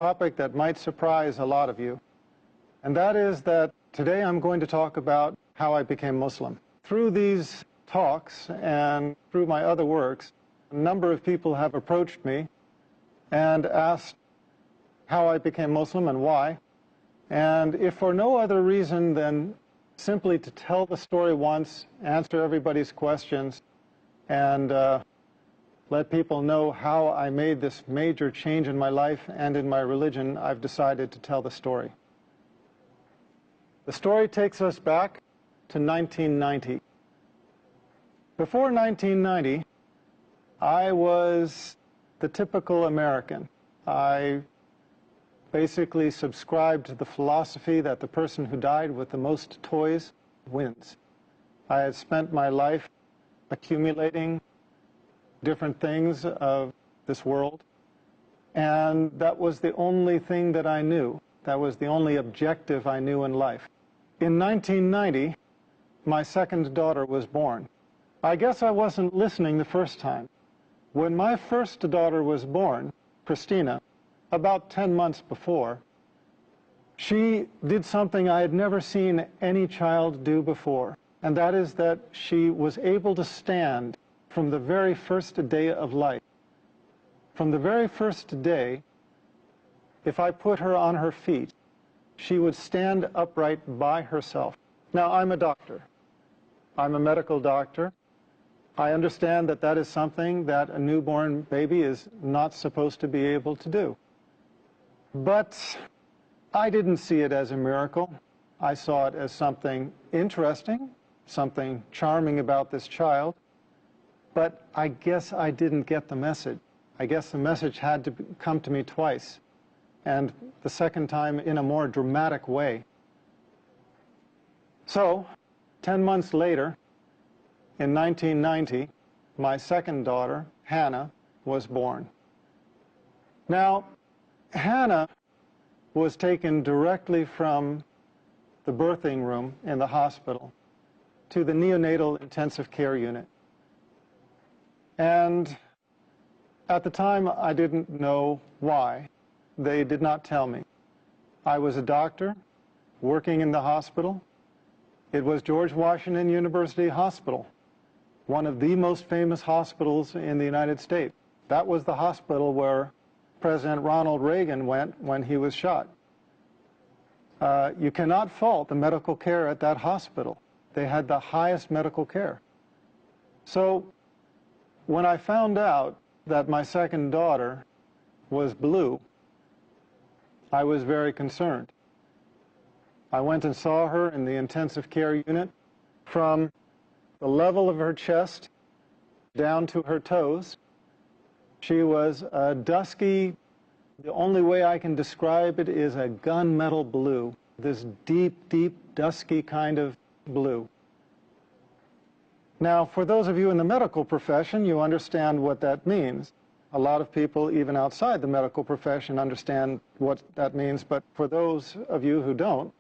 topic that might surprise a lot of you, and that is that today I'm going to talk about how I became Muslim. Through these talks and through my other works, a number of people have approached me and asked how I became Muslim and why, and if for no other reason than simply to tell the story once, answer everybody's questions, and let people know how I made this major change in my life and in my religion, I've decided to tell the story. The story takes us back to 1990. Before 1990, I was the typical American. I basically subscribed to the philosophy that the person who died with the most toys wins. I had spent my life accumulating different things of this world, and that was the only thing that I knew. That was the only objective I knew in life. In 1990, my second daughter was born. I guess I wasn't listening the first time. When my first daughter was born, Christina, about 10 months before, she did something I had never seen any child do before, and that is that she was able to stand from the very first day of life. From the very first day, if I put her on her feet, she would stand upright by herself. Now, I'm a doctor. I'm a medical doctor. I understand that that is something that a newborn baby is not supposed to be able to do. But I didn't see it as a miracle. I saw it as something interesting, something charming about this child. But I guess I didn't get the message. I guess the message had to come to me twice, and the second time in a more dramatic way. So, 10 months later, in 1990, my second daughter, Hannah, was born. Now, Hannah was taken directly from the birthing room in the hospital to the neonatal intensive care unit. And at the time, I didn't know why. They did not tell me. I was a doctor working in the hospital. It was George Washington University Hospital, one of the most famous hospitals in the United States. That was the hospital where President Ronald Reagan went when he was shot. You cannot fault the medical care at that hospital. They had the highest medical care. So, when I found out that my second daughter was blue, I was very concerned. I went and saw her in the intensive care unit. From the level of her chest down to her toes, she was a dusky, the only way I can describe it is a gunmetal blue, this deep, deep, dusky kind of blue. Now, for those of you in the medical profession, you understand what that means. A lot of people, even outside the medical profession, understand what that means, but for those of you who don't,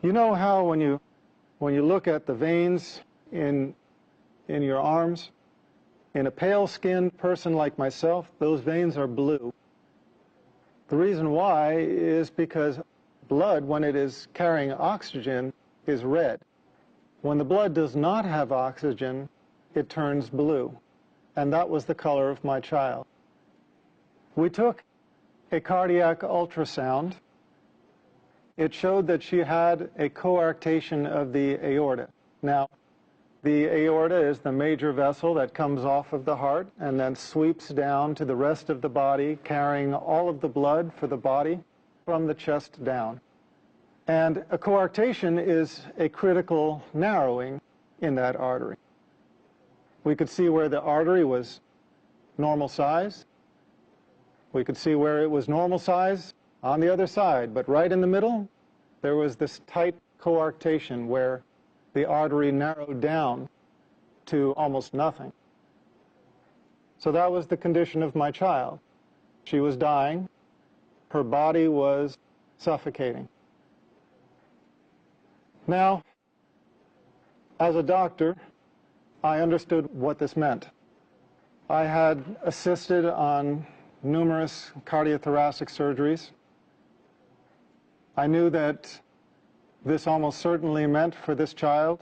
you know how when you look at the veins in your arms, in a pale-skinned person like myself, those veins are blue. The reason why is because blood, when it is carrying oxygen, is red. When the blood does not have oxygen, it turns blue. And that was the color of my child. We took a cardiac ultrasound. It showed that she had a coarctation of the aorta. Now, the aorta is the major vessel that comes off of the heart and then sweeps down to the rest of the body, carrying all of the blood for the body from the chest down. And a coarctation is a critical narrowing in that artery. We could see where the artery was normal size. We could see where it was normal size on the other side, but right in the middle, there was this tight coarctation where the artery narrowed down to almost nothing. So that was the condition of my child. She was dying. Her body was suffocating. Now, as a doctor, I understood what this meant. I had assisted on numerous cardiothoracic surgeries. I knew that this almost certainly meant for this child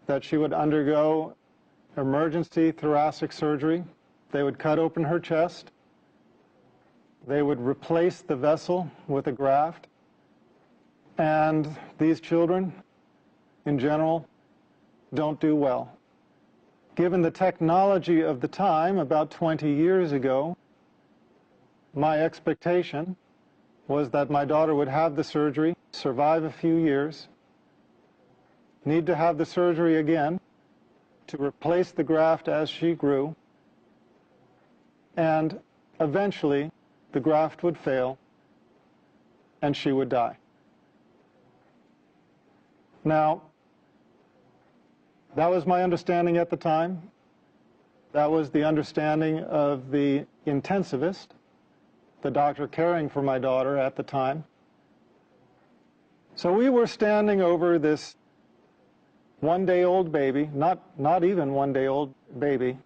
that she would undergo emergency thoracic surgery. They would cut open her chest. They would replace the vessel with a graft. And these children, in general, don't do well. Given the technology of the time, about 20 years ago, my expectation was that my daughter would have the surgery, survive a few years, need to have the surgery again to replace the graft as she grew, and eventually the graft would fail and she would die. Now, that was my understanding at the time. That was the understanding of the intensivist, the doctor caring for my daughter at the time. So we were standing over this one-day-old baby, not even one-day-old baby,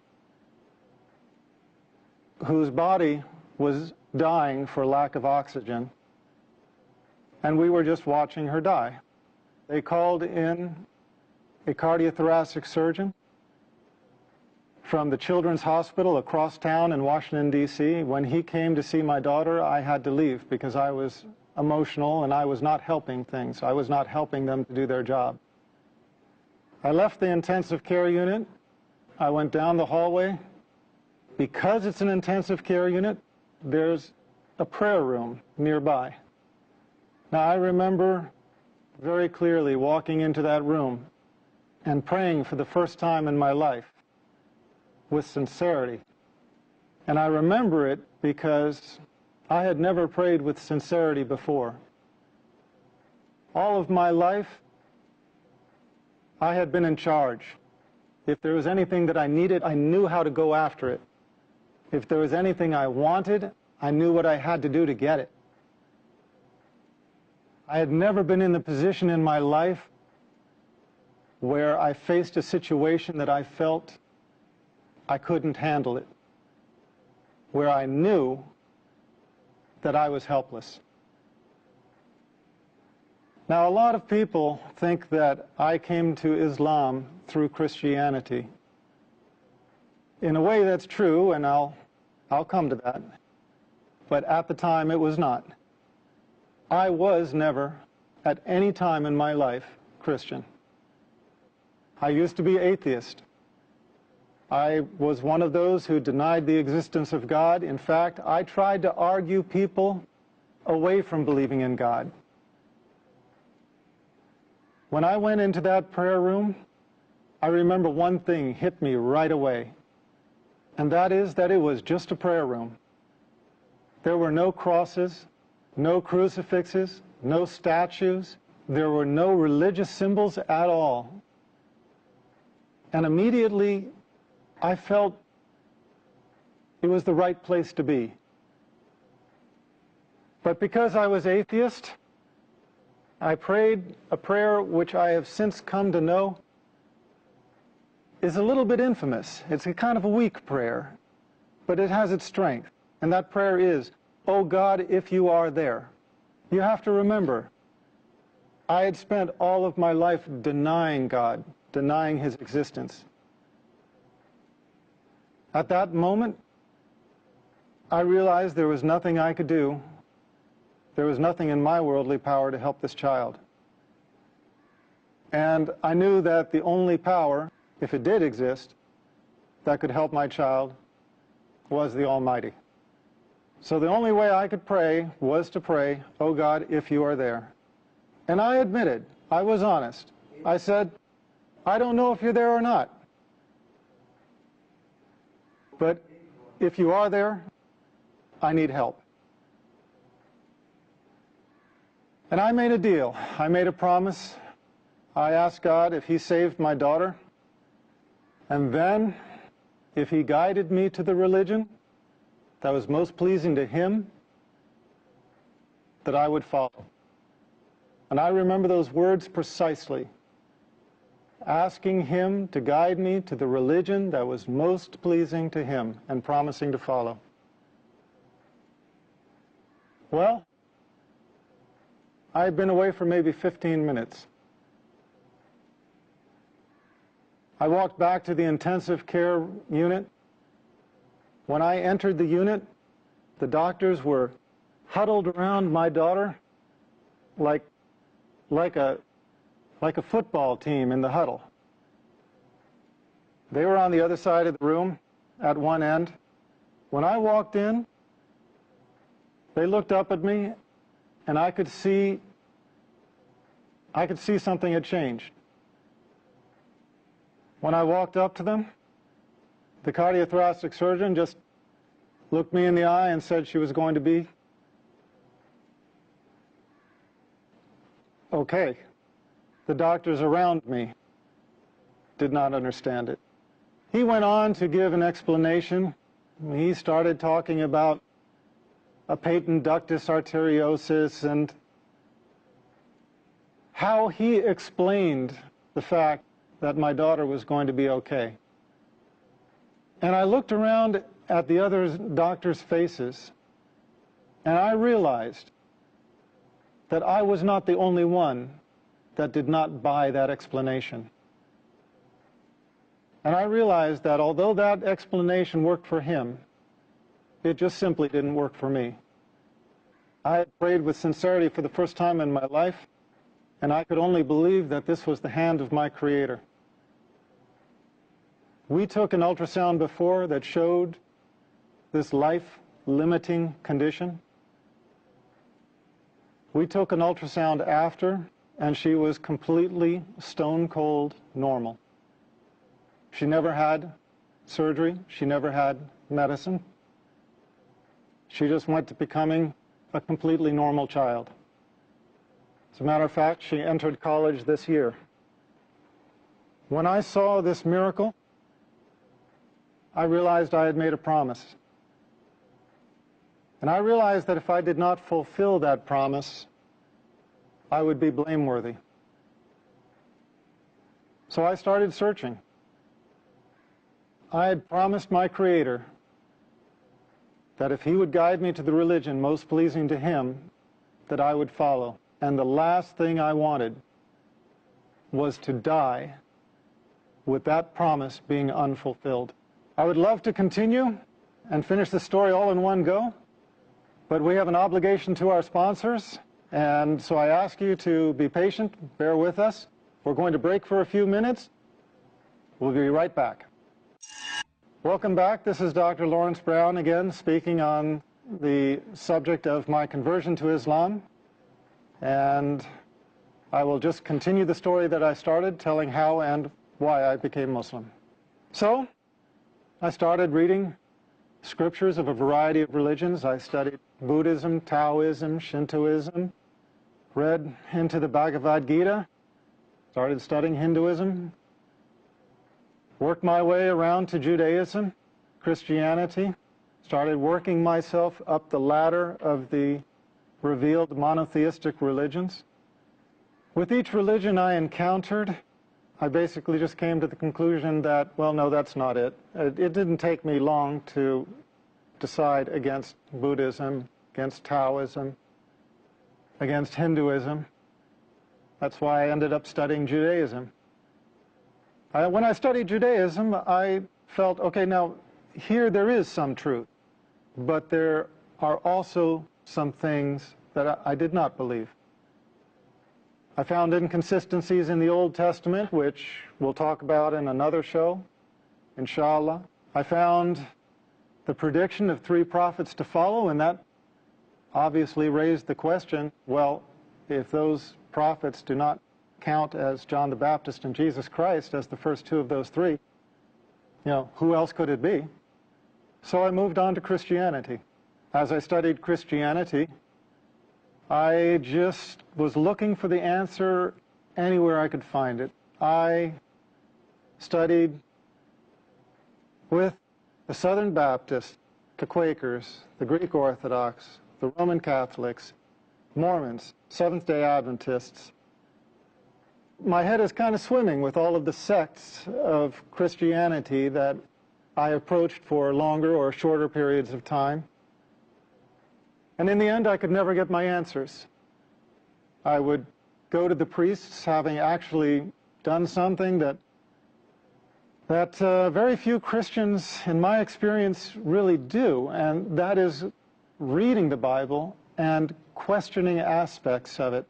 whose body was dying for lack of oxygen, and we were just watching her die. They called in a cardiothoracic surgeon from the Children's Hospital across town in Washington, D.C. When he came to see my daughter, I had to leave because I was emotional and I was not helping things. I was not helping them to do their job. I left the intensive care unit. I went down the hallway. Because it's an intensive care unit, there's a prayer room nearby. Now, I remember very clearly walking into that room and praying for the first time in my life with sincerity. And I remember it because I had never prayed with sincerity before. All of my life, I had been in charge. If there was anything that I needed, I knew how to go after it. If there was anything I wanted, I knew what I had to do to get it. I had never been in the position in my life where I faced a situation that I felt I couldn't handle it, where I knew that I was helpless. Now, a lot of people think that I came to Islam through Christianity. In a way, that's true, and I'll come to that. But at the time, it was not. I was never, at any time in my life, Christian. I used to be atheist. I was one of those who denied the existence of God. In fact, I tried to argue people away from believing in God. When I went into that prayer room, I remember one thing hit me right away, and that is that it was just a prayer room. There were no crosses, no crucifixes, no statues. There were no religious symbols at all. And immediately, I felt it was the right place to be. But because I was atheist, I prayed a prayer which I have since come to know is a little bit infamous. It's a kind of a weak prayer, but it has its strength. And that prayer is, "Oh God, if you are there." You have to remember, I had spent all of my life denying God, denying His existence. At that moment, I realized there was nothing I could do. There was nothing in my worldly power to help this child. And I knew that the only power, if it did exist, that could help my child was the Almighty. So the only way I could pray was to pray, "Oh God, if you are there." And I admitted, I was honest. I said, "I don't know if you're there or not. But if you are there, I need help." And I made a deal. I made a promise. I asked God if He saved my daughter, and then if He guided me to the religion that was most pleasing to Him, that I would follow. And I remember those words precisely, asking Him to guide me to the religion that was most pleasing to Him and promising to follow. Well, I had been away for maybe 15 minutes. I walked back to the intensive care unit. When I entered the unit, the doctors were huddled around my daughter like a football team in the huddle. They were on the other side of the room at one end. When I walked in, they looked up at me, and I could see something had changed. When I walked up to them, the cardiothoracic surgeon just looked me in the eye and said she was going to be okay. The doctors around me did not understand it. He went on to give an explanation. He started talking about a patent ductus arteriosus and how he explained the fact that my daughter was going to be okay. And I looked around at the other doctors' faces, and I realized that I was not the only one that did not buy that explanation. And I realized that although that explanation worked for him, it just simply didn't work for me. I had prayed with sincerity for the first time in my life, and I could only believe that this was the hand of my Creator. We took an ultrasound before that showed this life-limiting condition. We took an ultrasound after, and she was completely stone-cold normal. She never had surgery. She never had medicine. She just went to becoming a completely normal child. As a matter of fact, she entered college this year. When I saw this miracle, I realized I had made a promise. And I realized that if I did not fulfill that promise, I would be blameworthy. So I started searching. I had promised my Creator that if He would guide me to the religion most pleasing to Him, that I would follow. And the last thing I wanted was to die with that promise being unfulfilled. I would love to continue and finish the story all in one go, but we have an obligation to our sponsors, and so I ask you to be patient, bear with us. We're going to break for a few minutes. We'll be right back. Welcome back. This is Dr. Lawrence Brown again, speaking on the subject of my conversion to Islam. And I will just continue the story that I started, telling how and why I became Muslim. So, I started reading scriptures of a variety of religions. I studied Buddhism, Taoism, Shintoism, read into the Bhagavad Gita, started studying Hinduism, worked my way around to Judaism, Christianity, started working myself up the ladder of the revealed monotheistic religions. With each religion I encountered, I basically just came to the conclusion that, well, no, that's not it. It didn't take me long to decide against Buddhism, against Taoism, against Hinduism. That's why I ended up studying Judaism. When I studied Judaism, I felt, okay, now here there is some truth, but there are also some things that I did not believe. I found inconsistencies in the Old Testament, which we'll talk about in another show, inshallah. I found the prediction of 3 prophets to follow, and that obviously raised the question, well, if those prophets do not count as John the Baptist and Jesus Christ as the first 2 of those 3, who else could it be? So I moved on to Christianity. As I studied Christianity, I just was looking for the answer anywhere I could find it. I studied with the Southern Baptists, the Quakers, the Greek Orthodox, the Roman Catholics, Mormons, Seventh-day Adventists. My head is kind of swimming with all of the sects of Christianity that I approached for longer or shorter periods of time. And in the end, I could never get my answers. I would go to the priests having actually done something that very few Christians, in my experience, really do, and that is reading the Bible and questioning aspects of it.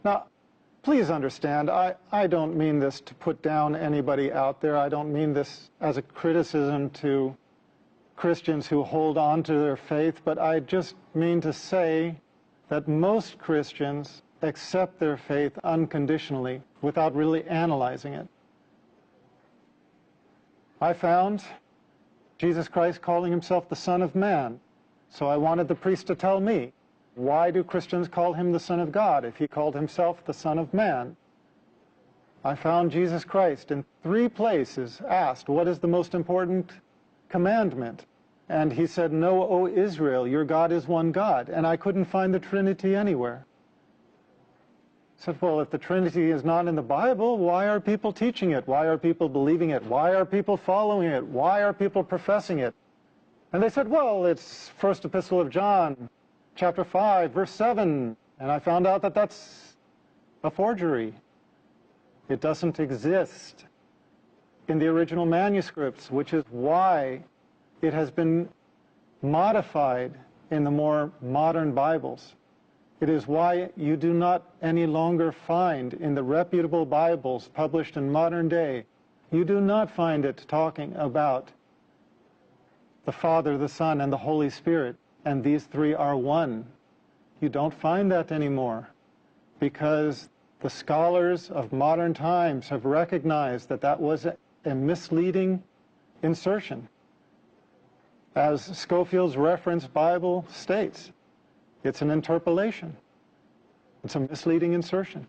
Now, please understand, I don't mean this to put down anybody out there. I don't mean this as a criticism to Christians who hold on to their faith, but I just mean to say that most Christians accept their faith unconditionally without really analyzing it. I found Jesus Christ calling himself the Son of Man, so I wanted the priest to tell me, why do Christians call him the Son of God if he called himself the Son of Man? I found Jesus Christ in 3 places asked, what is the most important commandment? And he said, "Know, O Israel, your God is one God." And I couldn't find the Trinity anywhere. I said, well, if the Trinity is not in the Bible, why are people teaching it? Why are people believing it? Why are people following it? Why are people professing it? And they said, well, it's First Epistle of John, chapter 5, verse 7. And I found out that that's a forgery. It doesn't exist in the original manuscripts, which is why it has been modified in the more modern Bibles. It is why you do not any longer find in the reputable Bibles published in modern day, you do not find it talking about the Father, the Son, and the Holy Spirit, and these 3 are one. You don't find that anymore because the scholars of modern times have recognized that that was a misleading insertion. As Scofield's Reference Bible states, it's an interpolation. It's a misleading insertion.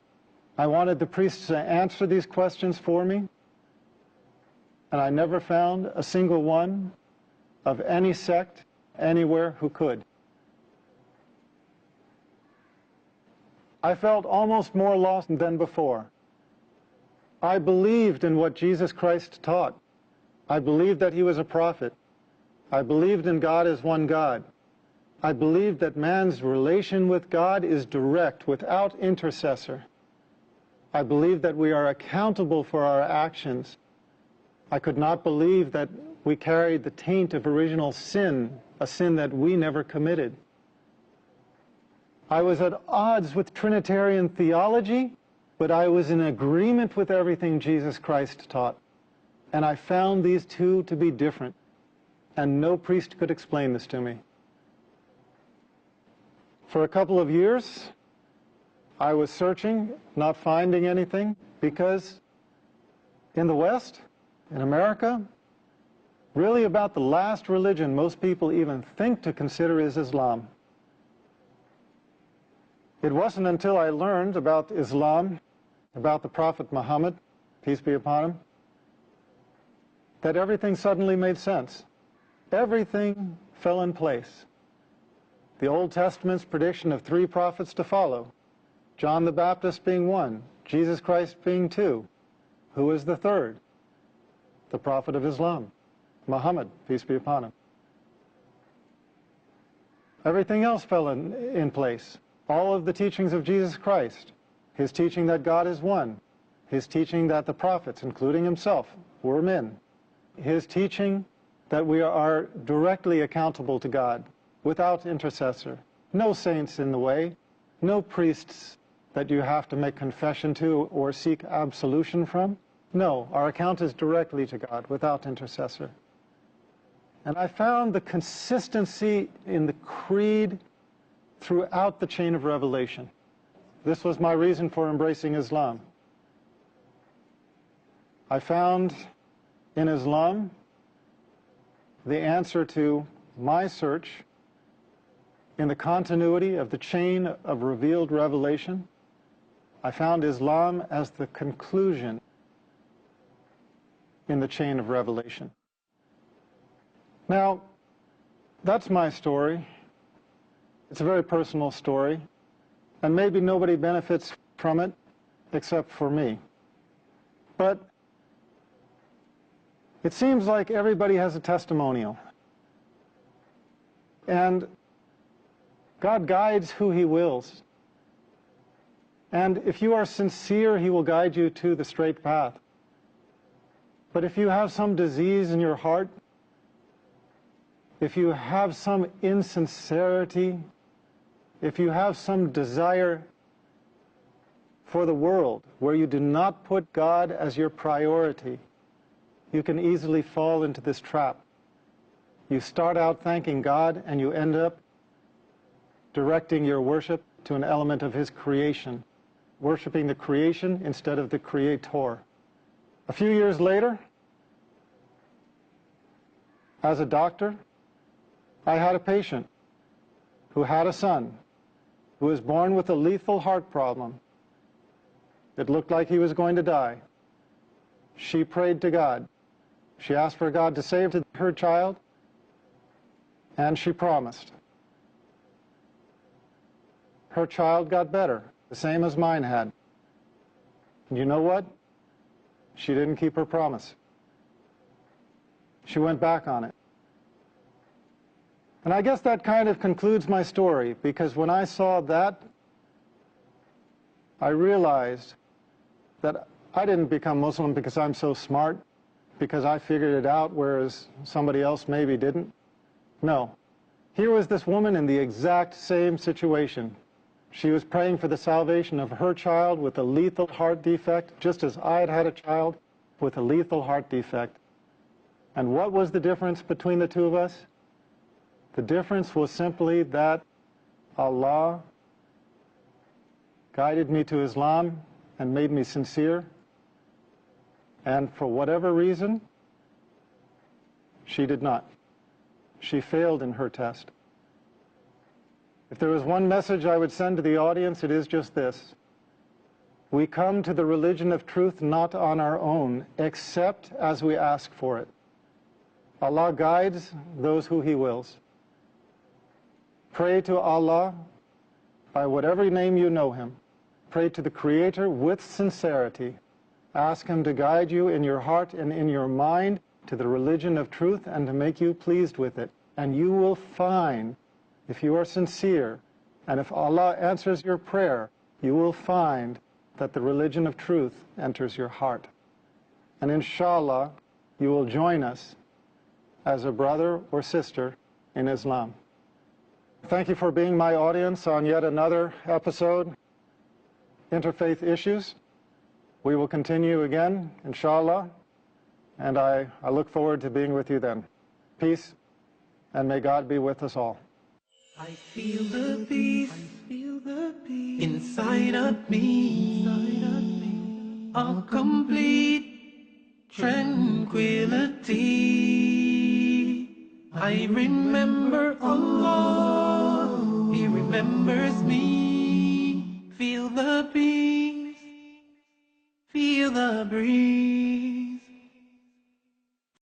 I wanted the priests to answer these questions for me, and I never found a single one of any sect anywhere who could. I felt almost more lost than before. I believed in what Jesus Christ taught. I believed that he was a prophet. I believed in God as one God. I believe that man's relation with God is direct, without intercessor. I believe that we are accountable for our actions. I could not believe that we carried the taint of original sin, a sin that we never committed. I was at odds with Trinitarian theology, but I was in agreement with everything Jesus Christ taught. And I found these 2 to be different, and no priest could explain this to me. For a couple of years, I was searching, not finding anything, because in the West, in America, really about the last religion most people even think to consider is Islam. It wasn't until I learned about Islam, about the Prophet Muhammad, peace be upon him, that everything suddenly made sense. Everything fell in place. The Old Testament's prediction of 3 prophets to follow, John the Baptist being 1, Jesus Christ being 2. Who is the 3rd? The prophet of Islam, Muhammad, peace be upon him. Everything else fell in place. All of the teachings of Jesus Christ, his teaching that God is one, his teaching that the prophets, including himself, were men, his teaching that we are directly accountable to God, without intercessor, no saints in the way, no priests that you have to make confession to or seek absolution from. No, our account is directly to God, without intercessor. And I found the consistency in the creed throughout the chain of revelation. This was my reason for embracing Islam. I found in Islam the answer to my search in the continuity of the chain of revealed revelation. I found Islam as the conclusion in the chain of revelation. Now, that's my story. It's a very personal story, and maybe nobody benefits from it except for me. But it seems like everybody has a testimonial. And God guides who He wills. And if you are sincere, He will guide you to the straight path. But if you have some disease in your heart, if you have some insincerity, if you have some desire for the world where you do not put God as your priority, you can easily fall into this trap. You start out thanking God and you end up directing your worship to an element of His creation, worshiping the creation instead of the Creator. A few years later, as a doctor, I had a patient who had a son who was born with a lethal heart problem. It looked like he was going to die. She prayed to God. She asked for God to save her child, and she promised. Her child got better, the same as mine had. And you know what? She didn't keep her promise. She went back on it. And I guess that kind of concludes my story, because when I saw that, I realized that I didn't become Muslim because I'm so smart, because I figured it out, whereas somebody else maybe didn't. No. Here was this woman in the exact same situation. She was praying for the salvation of her child with a lethal heart defect, just as I had had a child with a lethal heart defect. And what was the difference between the two of us? The difference was simply that Allah guided me to Islam and made me sincere. And for whatever reason, she did not. She failed in her test. If there was one message I would send to the audience, it is just this. We come to the religion of truth not on our own, except as we ask for it. Allah guides those who He wills. Pray to Allah by whatever name you know Him. Pray to the Creator with sincerity. Ask Him to guide you in your heart and in your mind to the religion of truth and to make you pleased with it. And you will find, if you are sincere, and if Allah answers your prayer, you will find that the religion of truth enters your heart. And inshallah, you will join us as a brother or sister in Islam. Thank you for being my audience on yet another episode, Interfaith Issues. We will continue again, inshallah, and I look forward to being with you then. Peace, and may God be with us all. I feel the peace, inside of me, a complete tranquility. I remember Allah, He remembers me. Feel the peace, feel the breeze.